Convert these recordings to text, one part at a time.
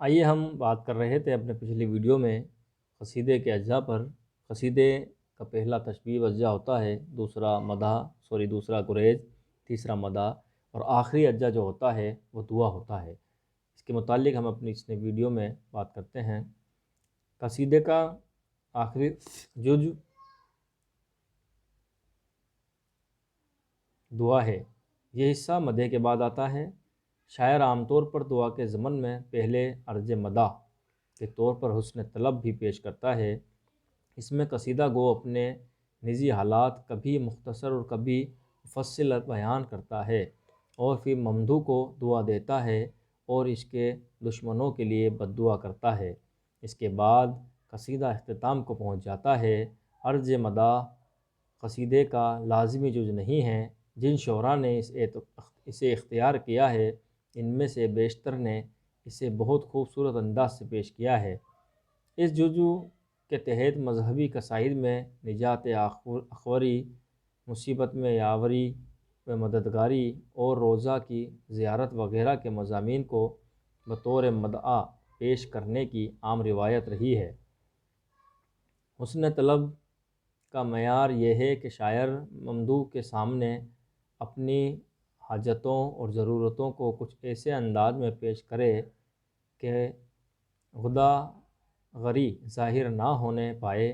آئیے ہم بات کر رہے تھے اپنے پچھلی ویڈیو میں قصیدے کے اجزاء پر۔ قصیدے کا پہلا تشبیب اجزاء ہوتا ہے، دوسرا گریز، تیسرا مدح، اور آخری اجزاء جو ہوتا ہے وہ دعا ہوتا ہے۔ اس کے متعلق ہم اپنی اس ویڈیو میں بات کرتے ہیں۔ قصیدے کا آخری جز دعا ہے۔ یہ حصہ مدح کے بعد آتا ہے۔ شاعر عام طور پر دعا کے ضمن میں پہلے عرض مدح کے طور پر حسن طلب بھی پیش کرتا ہے۔ اس میں قصیدہ گو اپنے نجی حالات کبھی مختصر اور کبھی مفصل بیان کرتا ہے، اور پھر ممدوح کو دعا دیتا ہے اور اس کے دشمنوں کے لیے بد دعا کرتا ہے۔ اس کے بعد قصیدہ اختتام کو پہنچ جاتا ہے۔ عرض مدح قصیدے کا لازمی جز نہیں ہے۔ جن شعراء نے اسے اختیار کیا ہے، ان میں سے بیشتر نے اسے بہت خوبصورت انداز سے پیش کیا ہے۔ اس جزو کے تحت مذہبی قصائد میں نجات اخوری، مصیبت میں یاوری و مددگاری اور روضہ کی زیارت وغیرہ کے مضامین کو بطور مدح پیش کرنے کی عام روایت رہی ہے۔ حسن طلب کا معیار یہ ہے کہ شاعر ممدوح کے سامنے اپنی حاجتوں اور ضرورتوں کو کچھ ایسے انداز میں پیش کرے کہ غدہ غری ظاہر نہ ہونے پائے۔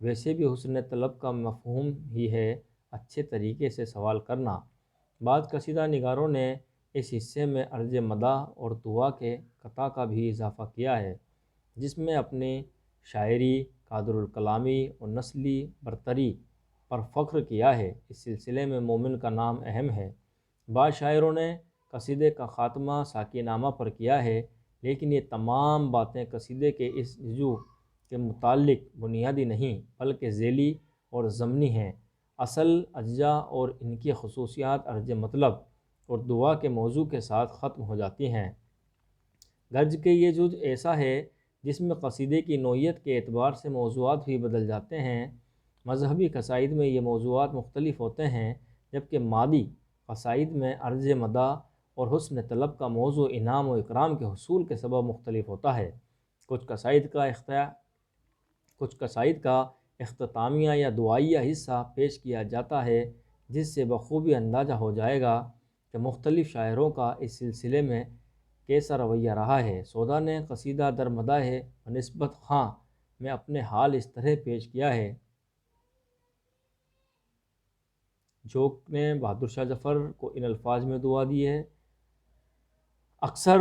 ویسے بھی حسن طلب کا مفہوم ہی ہے اچھے طریقے سے سوال کرنا۔ بعض قصیدہ نگاروں نے اس حصے میں عرض مدح اور دعا کے قطع کا بھی اضافہ کیا ہے، جس میں اپنی شاعری، قادر الکلامی اور نسلی برتری پر فخر کیا ہے۔ اس سلسلے میں مومن کا نام اہم ہے۔ بعض شاعروں نے قصیدے کا خاتمہ ساقی نامہ پر کیا ہے، لیکن یہ تمام باتیں قصیدے کے اس جزو کے متعلق بنیادی نہیں بلکہ ذیلی اور ضمنی ہیں۔ اصل اجزاء اور ان کی خصوصیات عرض مطلب اور دعا کے موضوع کے ساتھ ختم ہو جاتی ہیں۔ غرض کہ یہ جز ایسا ہے جس میں قصیدے کی نوعیت کے اعتبار سے موضوعات بھی بدل جاتے ہیں۔ مذہبی قصائد میں یہ موضوعات مختلف ہوتے ہیں، جبکہ مادی قصائد میں عرض مدح اور حسن طلب کا موضوع انعام و اکرام کے حصول کے سبب مختلف ہوتا ہے۔ کچھ قصائد کا اختتامیہ یا دعائیہ حصہ پیش کیا جاتا ہے، جس سے بخوبی اندازہ ہو جائے گا کہ مختلف شاعروں کا اس سلسلے میں کیسا رویہ رہا ہے۔ سودا نے قصیدہ در مداح و نسبت خاں میں اپنے حال اس طرح پیش کیا ہے۔ جوک نے بہادر شاہ ظفر کو ان الفاظ میں دعا دی ہے۔ اکثر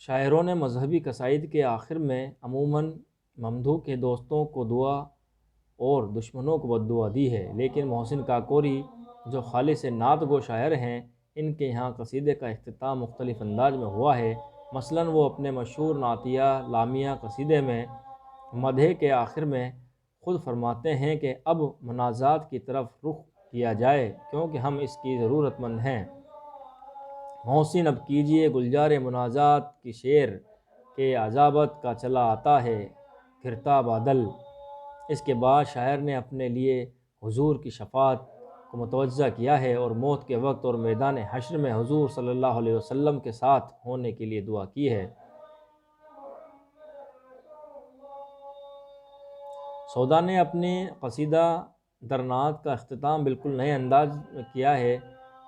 شاعروں نے مذہبی قصائد کے آخر میں عموماً ممدوح کے دوستوں کو دعا اور دشمنوں کو بد دعا دی ہے، لیکن محسن کاکوری جو خالص نعت گو شاعر ہیں، ان کے یہاں قصیدے کا اختتام مختلف انداز میں ہوا ہے۔ مثلاً وہ اپنے مشہور نعتیہ لامیہ قصیدے میں مدح کے آخر میں خود فرماتے ہیں کہ اب مناجات کی طرف رخ کیا جائے کیونکہ ہم اس کی ضرورت مند ہیں۔ محسن اب کیجئے گلزار مناجات کی شیر کہ عذابت کا چلا آتا ہے گھرتا بادل۔ اس کے بعد شاعر نے اپنے لیے حضور کی شفاعت کو متوجہ کیا ہے اور موت کے وقت اور میدان حشر میں حضور صلی اللہ علیہ وسلم کے ساتھ ہونے کے لیے دعا کی ہے۔ سودا نے اپنے قصیدہ در نعت کا اختتام بالکل نئے انداز میں کیا ہے۔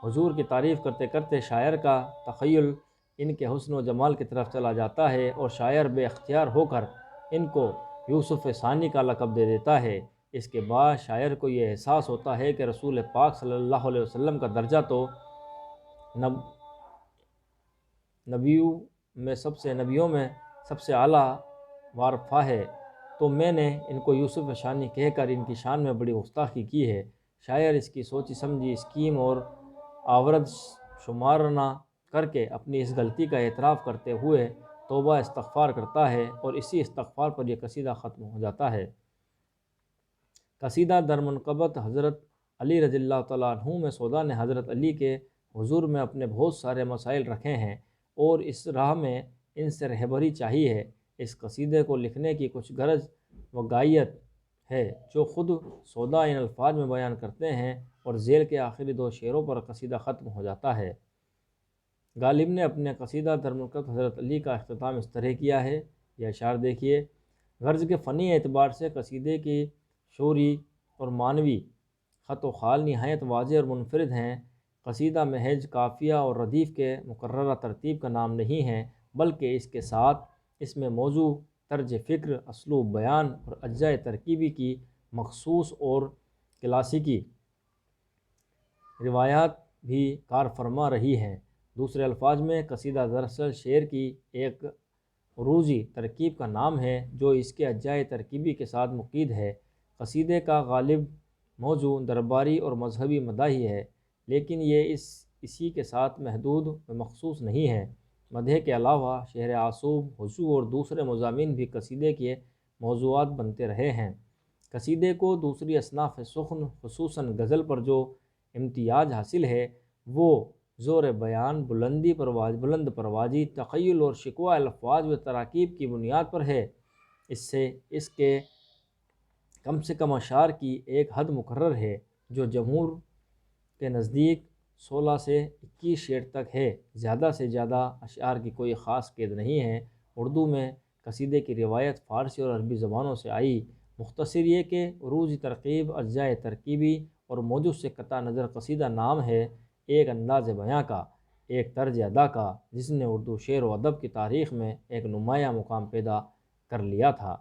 حضور کی تعریف کرتے کرتے شاعر کا تخیل ان کے حسن و جمال کی طرف چلا جاتا ہے اور شاعر بے اختیار ہو کر ان کو یوسف ثانی کا لقب دے دیتا ہے۔ اس کے بعد شاعر کو یہ احساس ہوتا ہے کہ رسول پاک صلی اللہ علیہ وسلم کا درجہ تو نبیوں میں سب سے اعلیٰ وارفع ہے، تو میں نے ان کو یوسف ثانی کہہ کر ان کی شان میں بڑی گستاخی کی ہے۔ شاعر اس کی سوچی سمجھی اسکیم اور آورد شمار نہ کر کے اپنی اس غلطی کا اعتراف کرتے ہوئے توبہ استغفار کرتا ہے اور اسی استغفار پر یہ قصیدہ ختم ہو جاتا ہے۔ قصیدہ در منقبت حضرت علی رضی اللہ تعالیٰ عنہ میں سودا نے حضرت علی کے حضور میں اپنے بہت سارے مسائل رکھے ہیں اور اس راہ میں ان سے رہبری چاہیے ہے۔ اس قصیدے کو لکھنے کی کچھ غرض و غایت ہے جو خود سودا ان الفاظ میں بیان کرتے ہیں، اور ذیل کے آخری دو شعروں پر قصیدہ ختم ہو جاتا ہے۔ غالب نے اپنے قصیدہ درملکت حضرت علی کا اختتام اس طرح کیا ہے، یہ اشعار دیکھیے: غرض کے فنی اعتبار سے قصیدے کی شعوری اور معنوی خط و خال نہایت واضح اور منفرد ہیں۔ قصیدہ محض قافیہ اور ردیف کے مقررہ ترتیب کا نام نہیں ہے، بلکہ اس کے ساتھ اس میں موضوع، طرز فکر، اسلوب بیان اور اجزائے ترکیبی کی مخصوص اور کلاسیکی روایات بھی کار فرما رہی ہیں۔ دوسرے الفاظ میں قصیدہ دراصل شعر کی ایک عروضی ترکیب کا نام ہے جو اس کے اجزائے ترکیبی کے ساتھ مقید ہے۔ قصیدے کا غالب موضوع درباری اور مذہبی مداحی ہے، لیکن یہ اسی کے ساتھ محدود و مخصوص نہیں ہے۔ مدح کے علاوہ شعر عصوب، خشوع اور دوسرے مضامین بھی قصیدے کے موضوعات بنتے رہے ہیں۔ قصیدے کو دوسری اصناف سخن، خصوصاً غزل پر جو امتیاز حاصل ہے وہ زور بیان، بلند پروازی، تخیل اور شکوہ الفاظ و تراکیب کی بنیاد پر ہے۔ اس کے کم سے کم اشعار کی ایک حد مقرر ہے جو جمہور کے نزدیک 16 سے 21 شعر تک ہے۔ زیادہ سے زیادہ اشعار کی کوئی خاص قید نہیں ہے۔ اردو میں قصیدے کی روایت فارسی اور عربی زبانوں سے آئی۔ مختصر یہ کہ عروضی ترکیب، اجزائے ترکیبی اور موضوع سے قطع نظر قصیدہ نام ہے ایک انداز بیاں کا، ایک طرز ادا کا، جس نے اردو شعر و ادب کی تاریخ میں ایک نمایاں مقام پیدا کر لیا تھا۔